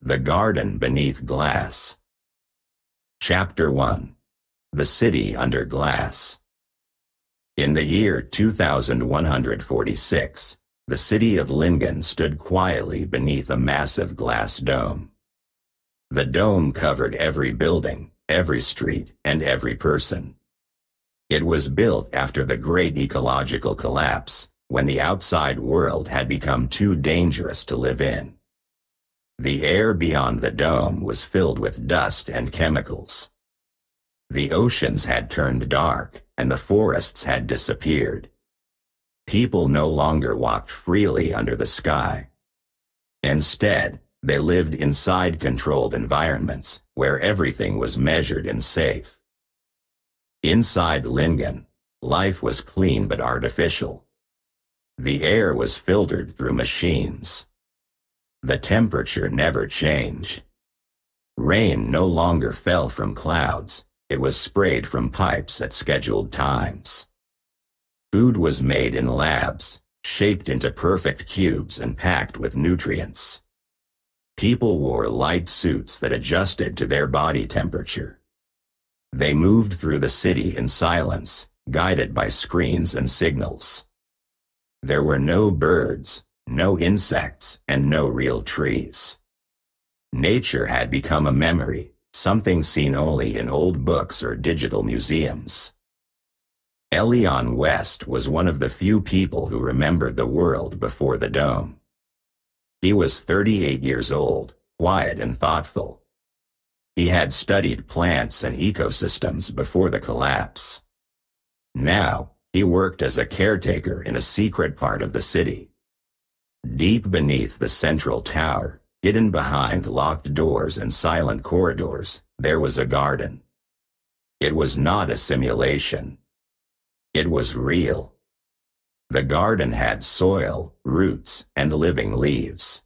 The Garden Beneath Glass. Chapter 1. The City Under Glass. In the year 2146, the city of Lingen stood quietly beneath a massive glass dome. The dome covered every building, every street, and every person. It was built after the great ecological collapse, when the outside world had become too dangerous to live in. The air beyond the dome was filled with dust and chemicals. The oceans had turned dark, and the forests had disappeared. People no longer walked freely under the sky. Instead, they lived inside controlled environments, where everything was measured and safe. Inside Lingen, life was clean but artificial. The air was filtered through machines. The temperature never changed. Rain no longer fell from clouds, it was sprayed from pipes at scheduled times. Food was made in labs, shaped into perfect cubes and packed with nutrients. People wore light suits that adjusted to their body temperature. They moved through the city in silence, guided by screens and signals. There were no birds, no insects, and no real trees. Nature had become a memory, something seen only in old books or digital museums. Elian West was one of the few people who remembered the world before the dome. He was 38 years old, quiet and thoughtful. He had studied plants and ecosystems before the collapse. Now, he worked as a caretaker in a secret part of the city. Deep beneath the central tower, hidden behind locked doors and silent corridors, there was a garden. It was not a simulation. It was real. The garden had soil, roots, and living leaves.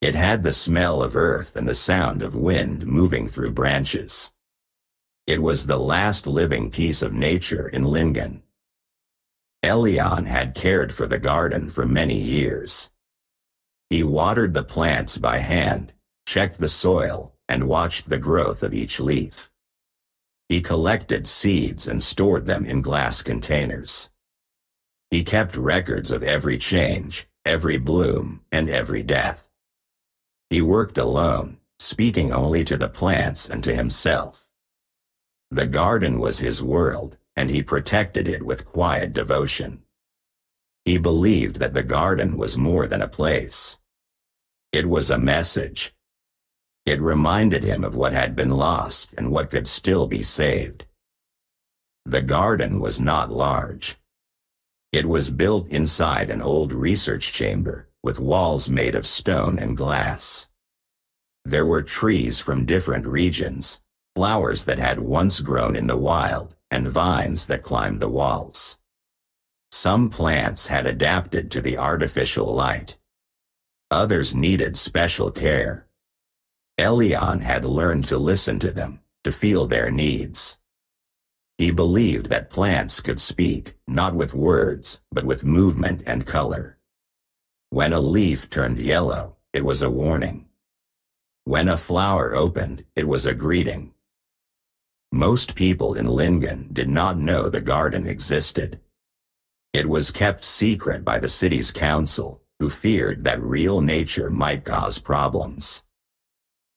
It had the smell of earth and the sound of wind moving through branches. It was the last living piece of nature in Lingen. Elian had cared for the garden for many years. He watered the plants by hand, checked the soil, and watched the growth of each leaf. He collected seeds and stored them in glass containers. He kept records of every change, every bloom, and every death. He worked alone, speaking only to the plants and to himself. The garden was his world, and he protected it with quiet devotion. He believed that the garden was more than a place. It was a message. It reminded him of what had been lost and what could still be saved. The garden was not large. It was built inside an old research chamber, with walls made of stone and glass. There were trees from different regions, flowers that had once grown in the wild, and vines that climbed the walls. Some plants had adapted to the artificial light. Others needed special care. Elian had learned to listen to them, to feel their needs. He believed that plants could speak, not with words, but with movement and color. When a leaf turned yellow, it was a warning. When a flower opened, it was a greeting. Most people in Lingen did not know the garden existed. It was kept secret by the city's council, who feared that real nature might cause problems.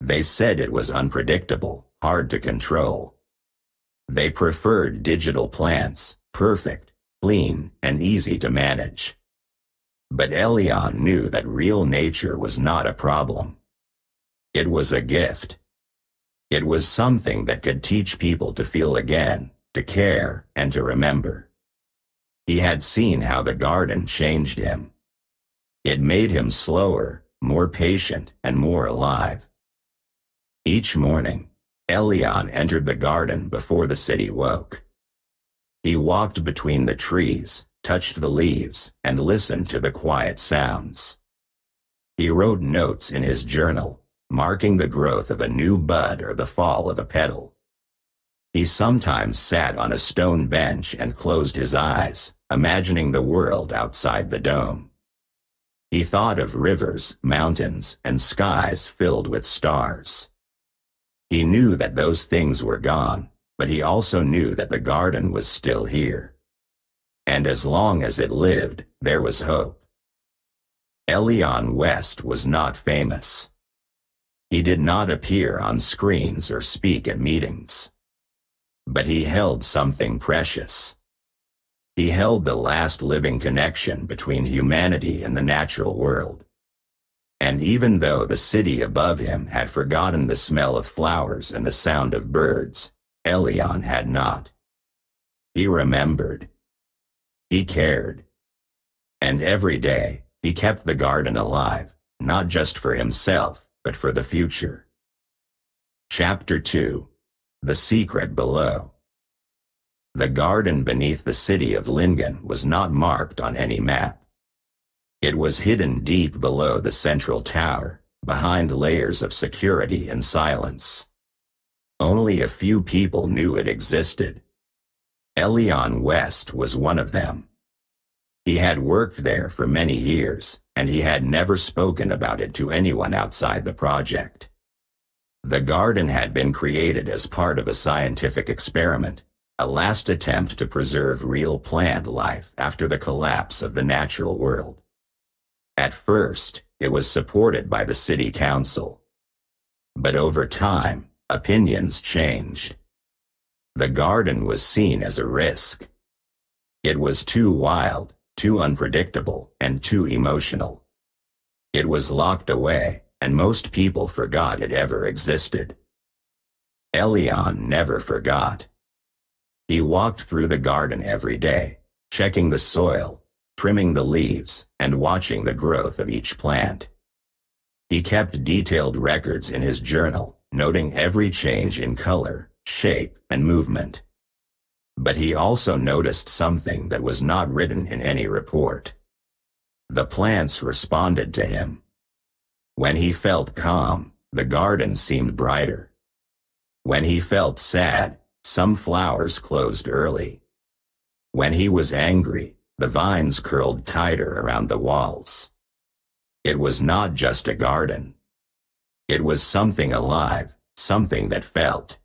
They said it was unpredictable, hard to control. They preferred digital plants, perfect, clean, and easy to manage. But Elian knew that real nature was not a problem. It was a gift. It was something that could teach people to feel again, to care, and to remember. He had seen how the garden changed him. It made him slower, more patient, and more alive. Each morning, Elian entered the garden before the city woke. He walked between the trees, touched the leaves, and listened to the quiet sounds. He wrote notes in his journal, marking the growth of a new bud or the fall of a petal. He sometimes sat on a stone bench and closed his eyes, imagining the world outside the dome. He thought of rivers, mountains, and skies filled with stars. He knew that those things were gone, but he also knew that the garden was still here. And as long as it lived, there was hope. Elian West was not famous. He did not appear on screens or speak at meetings. But he held something precious. He held the last living connection between humanity and the natural world. And even though the city above him had forgotten the smell of flowers and the sound of birds, Elian had not. He remembered. He cared. And every day, he kept the garden alive, not just for himself, but for the future. Chapter 2. The Secret Below. The garden beneath the city of Lingen was not marked on any map. It was hidden deep below the central tower, behind layers of security and silence. Only a few people knew it existed. Elian West was one of them. He had worked there for many years, and he had never spoken about it to anyone outside the project. The garden had been created as part of a scientific experiment, a last attempt to preserve real plant life after the collapse of the natural world. At first, it was supported by the city council. But over time, opinions changed. The garden was seen as a risk. It was too wild, too unpredictable, and too emotional. It was locked away, and most people forgot it ever existed. Elian never forgot. He walked through the garden every day, checking the soil, trimming the leaves, and watching the growth of each plant. He kept detailed records in his journal, noting every change in color, shape, and movement. But he also noticed something that was not written in any report. The plants responded to him. When he felt calm, the garden seemed brighter. When he felt sad, some flowers closed early. When he was angry, the vines curled tighter around the walls. It was not just a garden. It was something alive, something that felt.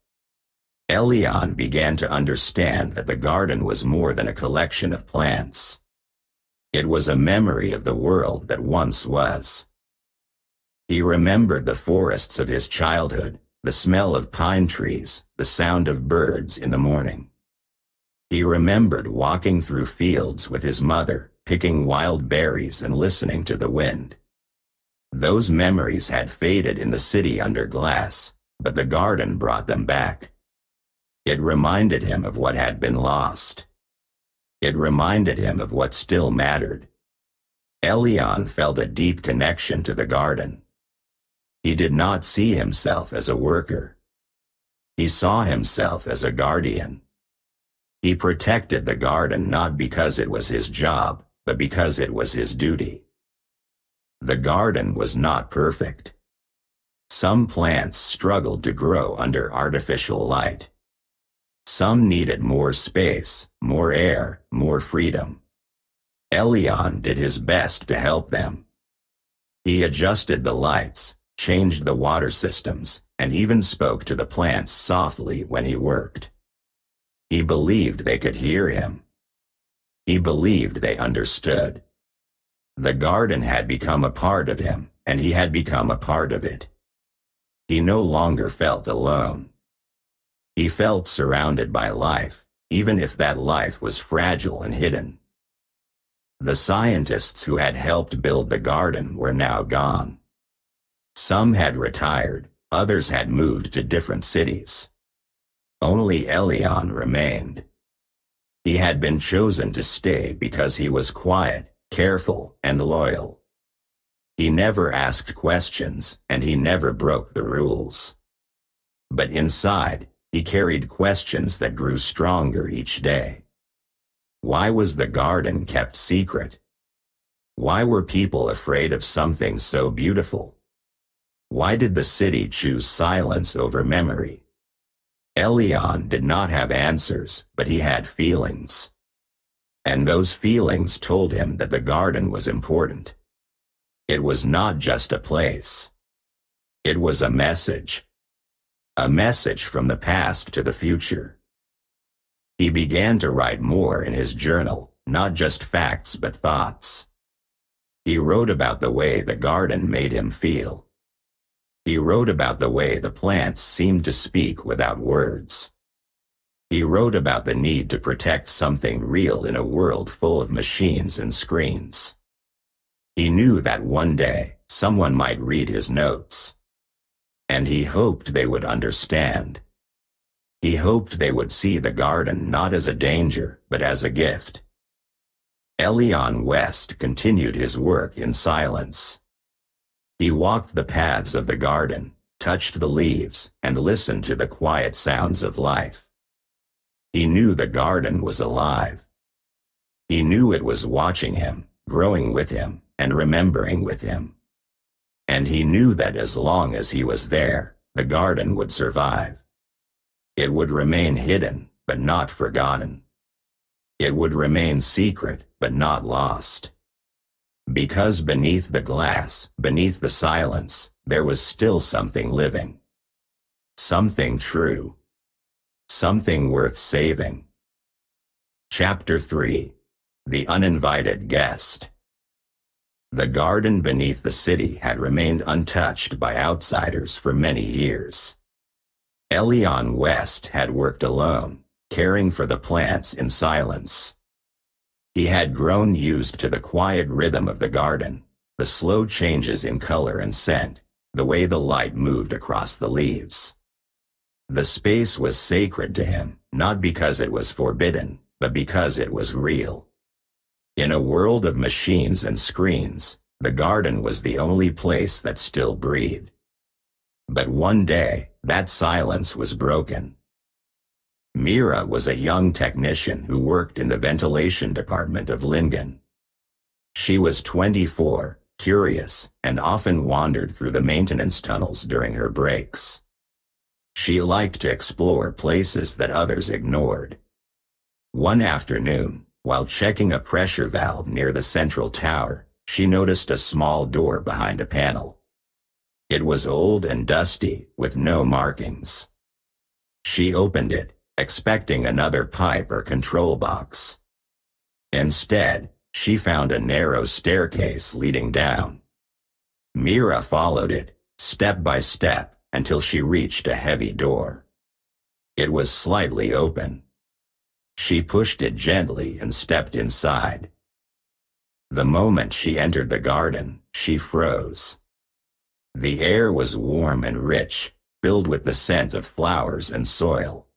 Elian began to understand that the garden was more than a collection of plants. It was a memory of the world that once was. He remembered the forests of his childhood, the smell of pine trees, the sound of birds in the morning. He remembered walking through fields with his mother, picking wild berries and listening to the wind. Those memories had faded in the city under glass, but the garden brought them back. It reminded him of what had been lost. It reminded him of what still mattered. Elian felt a deep connection to the garden. He did not see himself as a worker. He saw himself as a guardian. He protected the garden not because it was his job, but because it was his duty. The garden was not perfect. Some plants struggled to grow under artificial light. Some needed more space, more air, more freedom. Elian did his best to help them. He adjusted the lights, changed the water systems, and even spoke to the plants softly when he worked. He believed they could hear him. He believed they understood. The garden had become a part of him, and he had become a part of it. He no longer felt alone. He felt surrounded by life, even if that life was fragile and hidden. The scientists who had helped build the garden were now gone. Some had retired, others had moved to different cities. Only Elian remained. He had been chosen to stay because he was quiet, careful, and loyal. He never asked questions, and he never broke the rules. But inside, he carried questions that grew stronger each day. Why was the garden kept secret? Why were people afraid of something so beautiful? Why did the city choose silence over memory? Elian did not have answers, but he had feelings. And those feelings told him that the garden was important. It was not just a place. It was a message. A message from the past to the future. He began to write more in his journal, not just facts but thoughts. He wrote about the way the garden made him feel. He wrote about the way the plants seemed to speak without words. He wrote about the need to protect something real in a world full of machines and screens. He knew that one day, someone might read his notes. And he hoped they would understand. He hoped they would see the garden not as a danger, but as a gift. Elian West continued his work in silence. He walked the paths of the garden, touched the leaves, and listened to the quiet sounds of life. He knew the garden was alive. He knew it was watching him, growing with him, and remembering with him. And he knew that as long as he was there, the garden would survive. It would remain hidden, but not forgotten. It would remain secret, but not lost. Because beneath the glass, beneath the silence, there was still something living. Something true. Something worth saving. Chapter 3. The Uninvited Guest. The garden beneath the city had remained untouched by outsiders for many years. Elian West had worked alone, caring for the plants in silence. He had grown used to the quiet rhythm of the garden, the slow changes in color and scent, the way the light moved across the leaves. The space was sacred to him, not because it was forbidden, but because it was real. In a world of machines and screens, the garden was the only place that still breathed. But one day, that silence was broken. Mira was a young technician who worked in the ventilation department of Lingen. She was 24, curious, and often wandered through the maintenance tunnels during her breaks. She liked to explore places that others ignored. One afternoon, while checking a pressure valve near the central tower, she noticed a small door behind a panel. It was old and dusty, with no markings. She opened it, expecting another pipe or control box. Instead, she found a narrow staircase leading down. Mira followed it, step by step, until she reached a heavy door. It was slightly open. She pushed it gently and stepped inside. The moment she entered the garden, she froze. The air was warm and rich, filled with the scent of flowers and soil.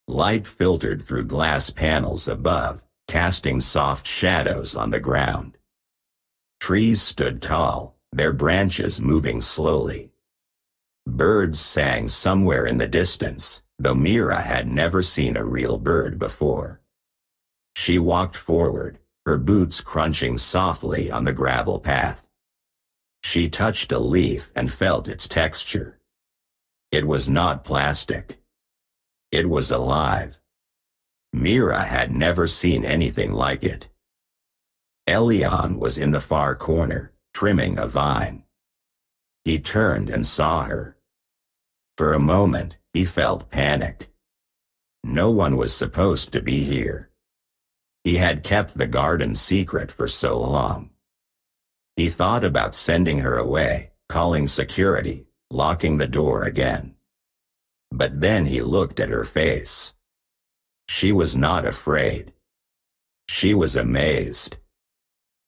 Light filtered through glass panels above, casting soft shadows on the ground. Trees stood tall, their branches moving slowly. Birds sang somewhere in the distance, though Mira had never seen a real bird before. She walked forward, her boots crunching softly on the gravel path. She touched a leaf and felt its texture. It was not plastic. It was alive. Mira had never seen anything like it. Elian was in the far corner, trimming a vine. He turned and saw her. For a moment, he felt panic. No one was supposed to be here. He had kept the garden secret for so long. He thought about sending her away, calling security, locking the door again. But then he looked at her face. She was not afraid. She was amazed.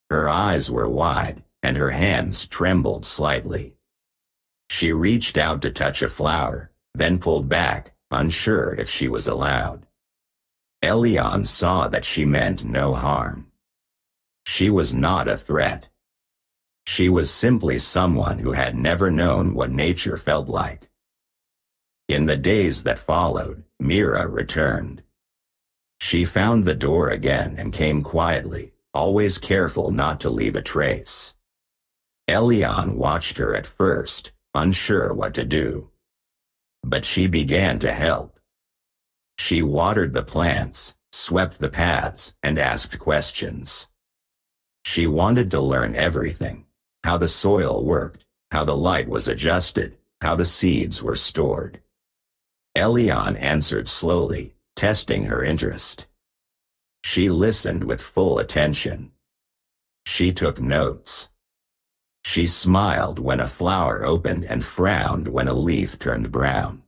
Her eyes were wide, and her hands trembled slightly. She reached out to touch a flower, then pulled back, unsure if she was allowed. Elian saw that she meant no harm. She was not a threat. She was simply someone who had never known what nature felt like. In the days that followed, Mira returned. She found the door again and came quietly, always careful not to leave a trace. Elian watched her at first, unsure what to do. But she began to help. She watered the plants, swept the paths, and asked questions. She wanted to learn everything: how the soil worked, how the light was adjusted, how the seeds were stored. Elian answered slowly, testing her interest. She listened with full attention. She took notes. She smiled when a flower opened and frowned when a leaf turned brown.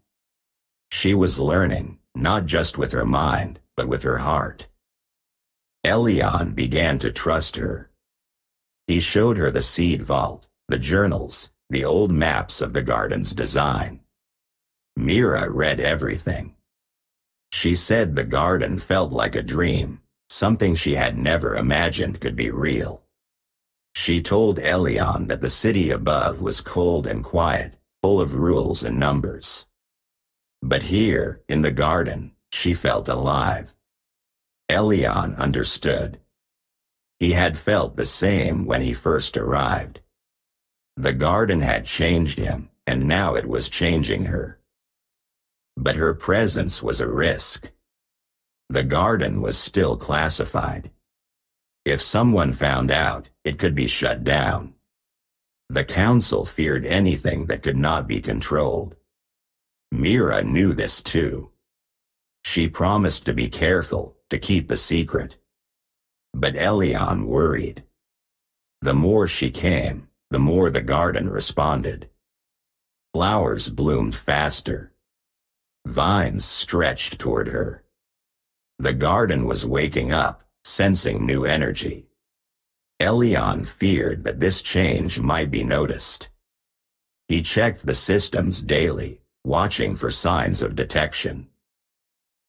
She was learning, not just with her mind, but with her heart. Elian began to trust her. He showed her the seed vault, the journals, the old maps of the garden's design. Mira read everything. She said the garden felt like a dream, something she had never imagined could be real. She told Elian that the city above was cold and quiet, full of rules and numbers. But here, in the garden, she felt alive. Elian understood. He had felt the same when he first arrived. The garden had changed him, and now it was changing her. But her presence was a risk. The garden was still classified. If someone found out, it could be shut down. The council feared anything that could not be controlled. Mira knew this too. She promised to be careful, to keep the secret. But Elian worried. The more she came, the more the garden responded. Flowers bloomed faster. Vines stretched toward her. The garden was waking up, sensing new energy. Elian feared that this change might be noticed. He checked the systems daily, watching for signs of detection.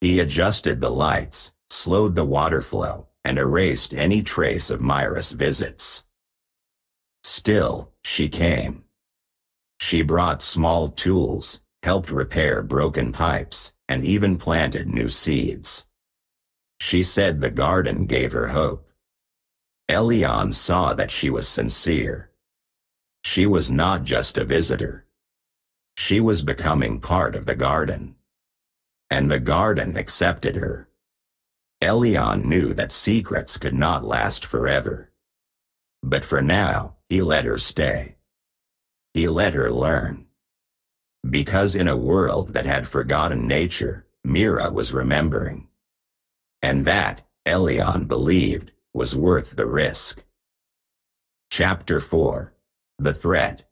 He adjusted the lights, slowed the water flow, and erased any trace of Myra's visits. Still, she came. She brought small tools, helped repair broken pipes, and even planted new seeds. She said the garden gave her hope. Elian saw that she was sincere. She was not just a visitor. She was becoming part of the garden. And the garden accepted her. Elian knew that secrets could not last forever. But for now, he let her stay. He let her learn. Because in a world that had forgotten nature, Mira was remembering. And that, Elian believed, was worth the risk. Chapter 4. The Threat.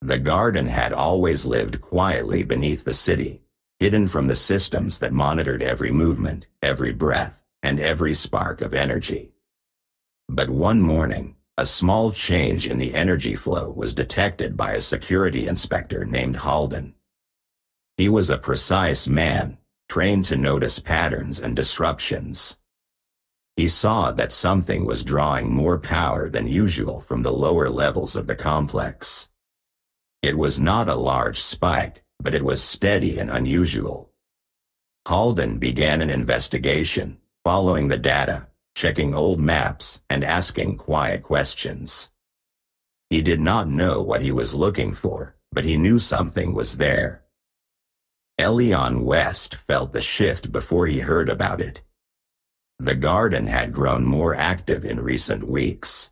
The garden had always lived quietly beneath the city, hidden from the systems that monitored every movement, every breath, and every spark of energy. But one morning, a small change in the energy flow was detected by a security inspector named Halden. He was a precise man, trained to notice patterns and disruptions. He saw that something was drawing more power than usual from the lower levels of the complex. It was not a large spike, but it was steady and unusual. Halden began an investigation, following the data, checking old maps, and asking quiet questions. He did not know what he was looking for, but he knew something was there. Elian West felt the shift before he heard about it. The garden had grown more active in recent weeks.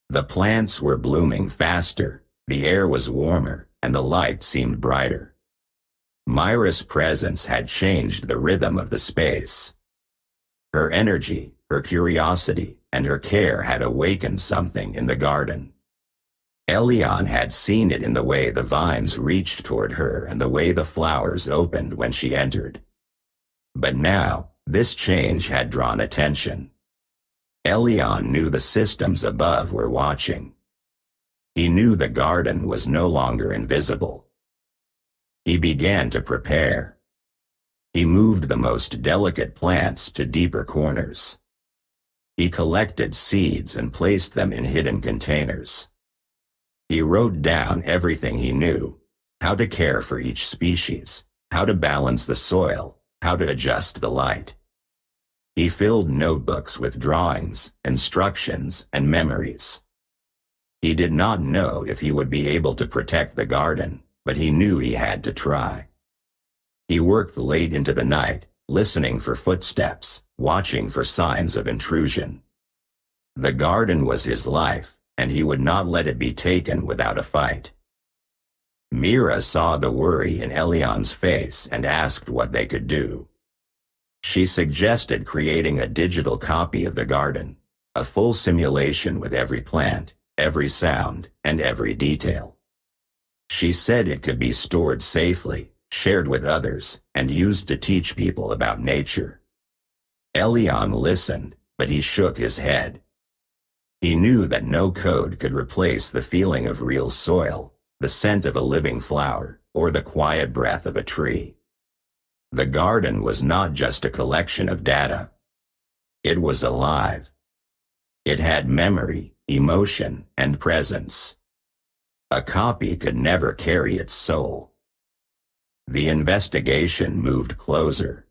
The plants were blooming faster, the air was warmer, and the light seemed brighter. Myra's presence had changed the rhythm of the space. Her energy, her curiosity, and her care had awakened something in the garden. Elian had seen it in the way the vines reached toward her and the way the flowers opened when she entered. But now, this change had drawn attention. Elian knew the systems above were watching. He knew the garden was no longer invisible. He began to prepare. He moved the most delicate plants to deeper corners. He collected seeds and placed them in hidden containers. He wrote down everything he knew: how to care for each species, how to balance the soil, how to adjust the light. He filled notebooks with drawings, instructions, and memories. He did not know if he would be able to protect the garden, but he knew he had to try. He worked late into the night, listening for footsteps, watching for signs of intrusion. The garden was his life, and he would not let it be taken without a fight. Mira saw the worry in Elian's face and asked what they could do. She suggested creating a digital copy of the garden, a full simulation with every plant, every sound, and every detail. She said it could be stored safely, shared with others, and used to teach people about nature. Elian listened, but he shook his head. He knew that no code could replace the feeling of real soil, the scent of a living flower, or the quiet breath of a tree. The garden was not just a collection of data. It was alive. It had memory, emotion, and presence. A copy could never carry its soul. The investigation moved closer.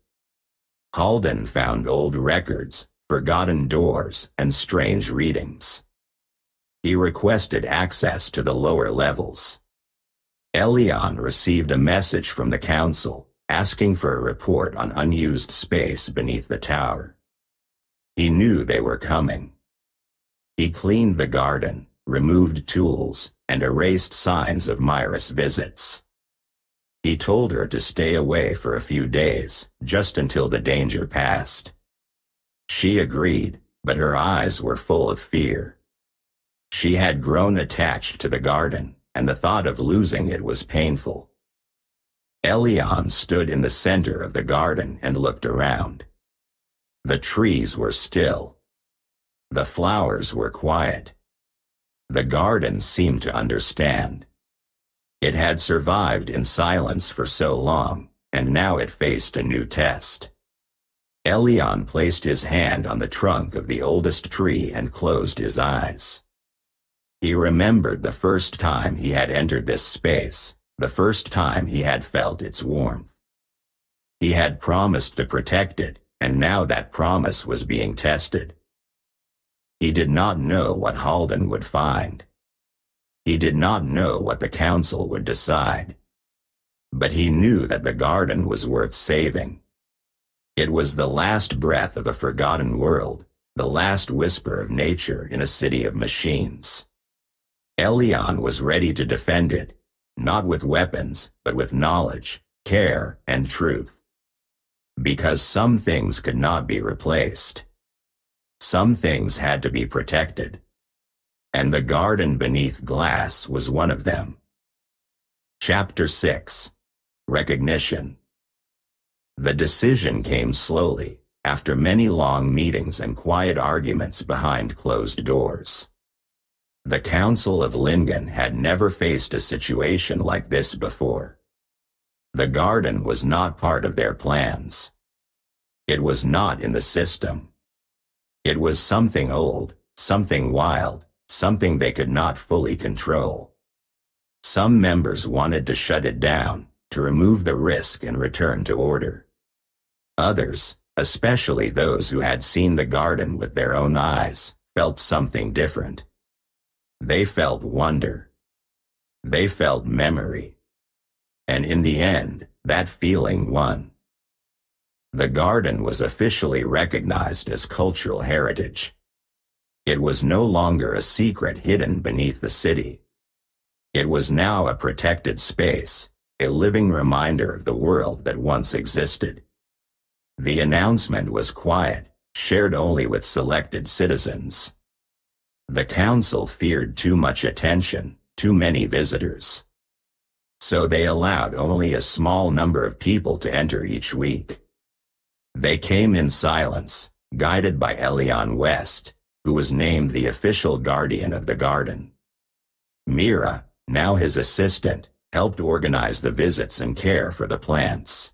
Halden found old records, forgotten doors, and strange readings. He requested access to the lower levels. Elian received a message from the council, asking for a report on unused space beneath the tower. He knew they were coming. He cleaned the garden, removed tools, and erased signs of Myra's visits. He told her to stay away for a few days, just until the danger passed. She agreed, but her eyes were full of fear. She had grown attached to the garden, and the thought of losing it was painful. Elian stood in the center of the garden and looked around. The trees were still. The flowers were quiet. The garden seemed to understand. It had survived in silence for so long, and now it faced a new test. Elian placed his hand on the trunk of the oldest tree and closed his eyes. He remembered the first time he had entered this space, the first time he had felt its warmth. He had promised to protect it, and now that promise was being tested. He did not know what Halden would find. He did not know what the council would decide. But he knew that the garden was worth saving. It was the last breath of a forgotten world, the last whisper of nature in a city of machines. Elian was ready to defend it, not with weapons, but with knowledge, care, and truth. Because some things could not be replaced. Some things had to be protected. And the garden beneath glass was one of them. Chapter 6. Recognition. The decision came slowly, after many long meetings and quiet arguments behind closed doors. The Council of Lingen had never faced a situation like this before. The garden was not part of their plans. It was not in the system. It was something old, something wild, something they could not fully control. Some members wanted to shut it down, to remove the risk and return to order. Others, especially those who had seen the garden with their own eyes, felt something different. They felt wonder. They felt memory. And in the end, that feeling won. The garden was officially recognized as cultural heritage. It was no longer a secret hidden beneath the city. It was now a protected space, a living reminder of the world that once existed. The announcement was quiet, shared only with selected citizens. The council feared too much attention, too many visitors. So they allowed only a small number of people to enter each week. They came in silence, guided by Elian West, who was named the official guardian of the garden. Mira, now his assistant, helped organize the visits and care for the plants.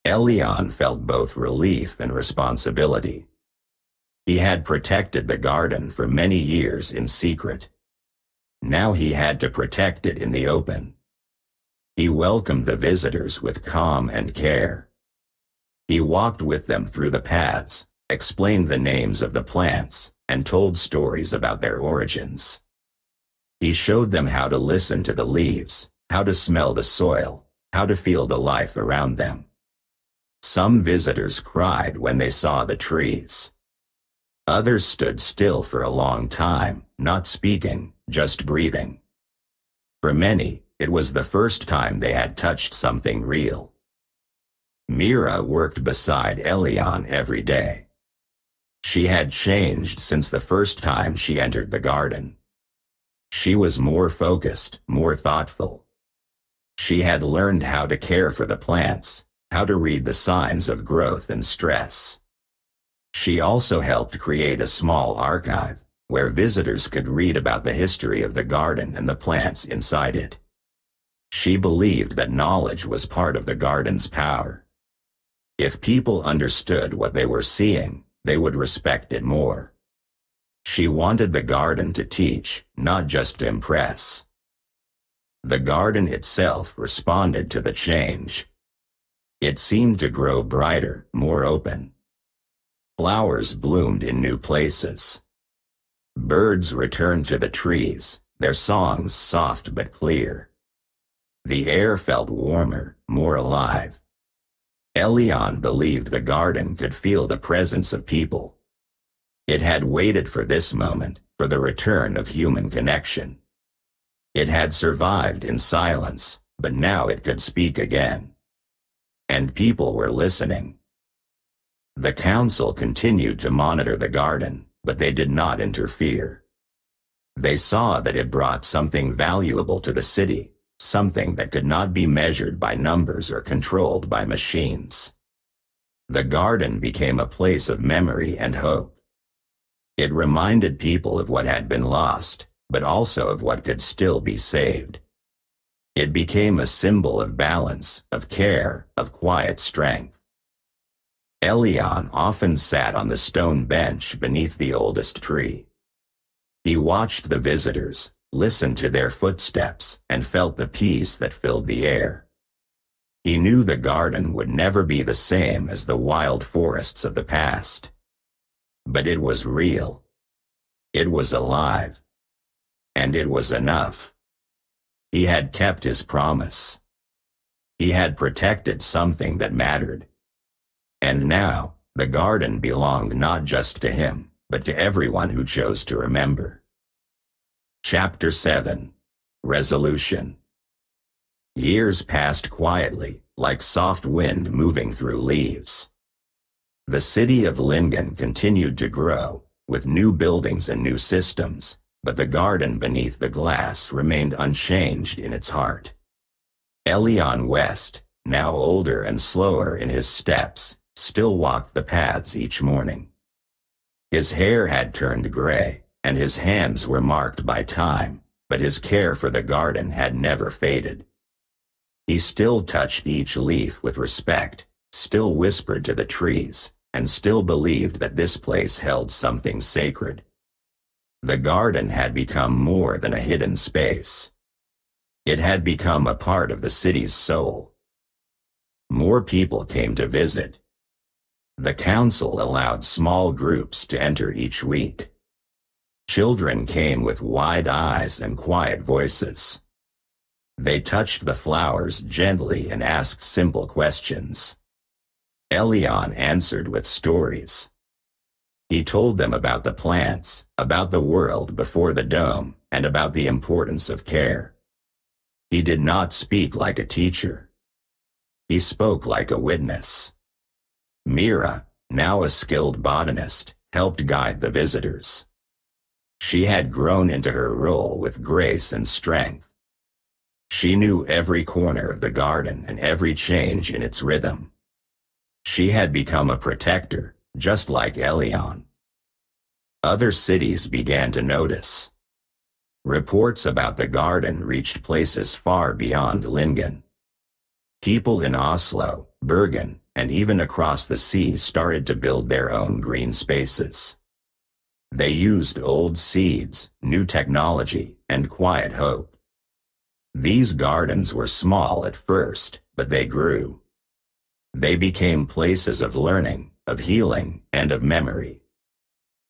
Elian felt both relief and responsibility. He had protected the garden for many years in secret. Now he had to protect it in the open. He welcomed the visitors with calm and care. He walked with them through the paths, explained the names of the plants, and told stories about their origins. He showed them how to listen to the leaves, how to smell the soil, how to feel the life around them. Some visitors cried when they saw the trees. Others stood still for a long time, not speaking, just breathing. For many, it was the first time they had touched something real. Mira worked beside Elian every day. She had changed since the first time she entered the garden. She was more focused, more thoughtful. She had learned how to care for the plants, how to read the signs of growth and stress. She also helped create a small archive, where visitors could read about the history of the garden and the plants inside it. She believed that knowledge was part of the garden's power. If people understood what they were seeing, they would respect it more. She wanted the garden to teach, not just to impress. The garden itself responded to the change. It seemed to grow brighter, more open. Flowers bloomed in new places. Birds returned to the trees, their songs soft but clear. The air felt warmer, more alive. Elian believed the garden could feel the presence of people. It had waited for this moment, for the return of human connection. It had survived in silence, but now it could speak again. And people were listening. The council continued to monitor the garden, but they did not interfere. They saw that it brought something valuable to the city, something that could not be measured by numbers or controlled by machines. The garden became a place of memory and hope. It reminded people of what had been lost, but also of what could still be saved. It became a symbol of balance, of care, of quiet strength. Elian often sat on the stone bench beneath the oldest tree. He watched the visitors, listened to their footsteps, and felt the peace that filled the air. He knew the garden would never be the same as the wild forests of the past. But it was real. It was alive. And it was enough. He had kept his promise. He had protected something that mattered. And now, the garden belonged not just to him, but to everyone who chose to remember. Chapter 7. Resolution. Years passed quietly, like soft wind moving through leaves. The city of Lingen continued to grow, with new buildings and new systems, but the garden beneath the glass remained unchanged in its heart. Elian West, now older and slower in his steps, still walked the paths each morning. His hair had turned gray, and his hands were marked by time, but his care for the garden had never faded. He still touched each leaf with respect, still whispered to the trees, and still believed that this place held something sacred. The garden had become more than a hidden space. It had become a part of the city's soul. More people came to visit. The council allowed small groups to enter each week. Children came with wide eyes and quiet voices. They touched the flowers gently and asked simple questions. Elian answered with stories. He told them about the plants, about the world before the dome, and about the importance of care. He did not speak like a teacher. He spoke like a witness. Mira, now a skilled botanist, helped guide the visitors. She had grown into her role with grace and strength. She knew every corner of the garden and every change in its rhythm. She had become a protector, just like Elian. Other cities began to notice. Reports about the garden reached places far beyond Lingen. People in Oslo, Bergen, and even across the sea started to build their own green spaces. They used old seeds, new technology, and quiet hope. These gardens were small at first, but they grew. They became places of learning, of healing, and of memory.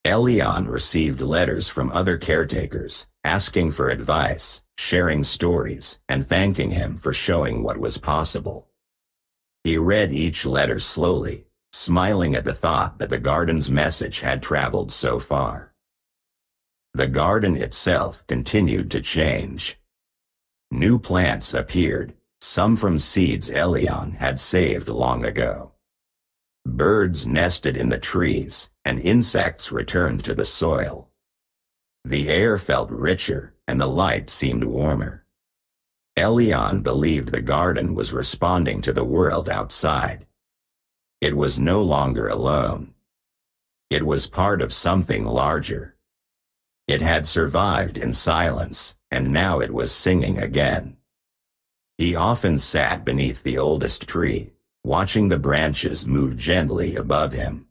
Elian received letters from other caretakers, asking for advice, sharing stories, and thanking him for showing what was possible. He read each letter slowly, smiling at the thought that the garden's message had traveled so far. The garden itself continued to change. New plants appeared, some from seeds Elian had saved long ago. Birds nested in the trees, and insects returned to the soil. The air felt richer, and the light seemed warmer. Elian believed the garden was responding to the world outside. It was no longer alone. It was part of something larger. It had survived in silence, and now it was singing again. He often sat beneath the oldest tree, watching the branches move gently above him.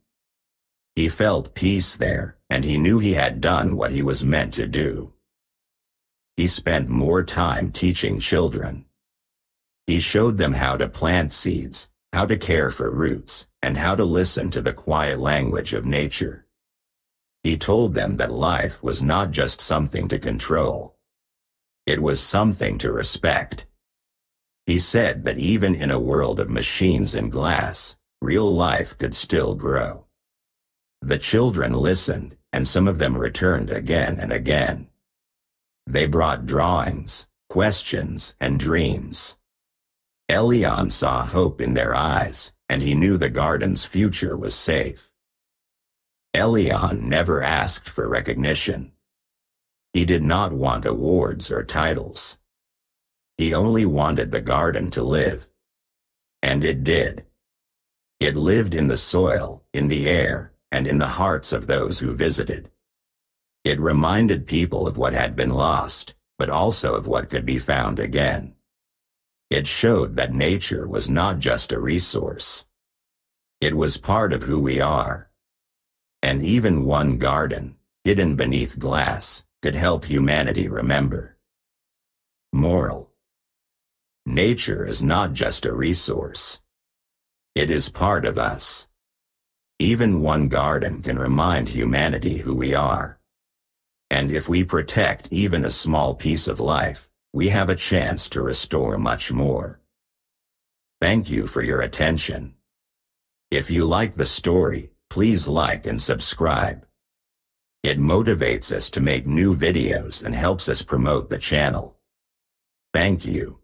He felt peace there, and he knew he had done what he was meant to do. He spent more time teaching children. He showed them how to plant seeds, how to care for roots, and how to listen to the quiet language of nature. He told them that life was not just something to control. It was something to respect. He said that even in a world of machines and glass, real life could still grow. The children listened, and some of them returned again and again. They brought drawings, questions, and dreams. Elian saw hope in their eyes, and he knew the garden's future was safe. Elian never asked for recognition. He did not want awards or titles. He only wanted the garden to live. And it did. It lived in the soil, in the air, and in the hearts of those who visited. It reminded people of what had been lost, but also of what could be found again. It showed that nature was not just a resource. It was part of who we are. And even one garden, hidden beneath glass, could help humanity remember. Moral: nature is not just a resource. It is part of us. Even one garden can remind humanity who we are. And if we protect even a small piece of life, we have a chance to restore much more. Thank you for your attention. If you like the story, please like and subscribe. It motivates us to make new videos and helps us promote the channel. Thank you.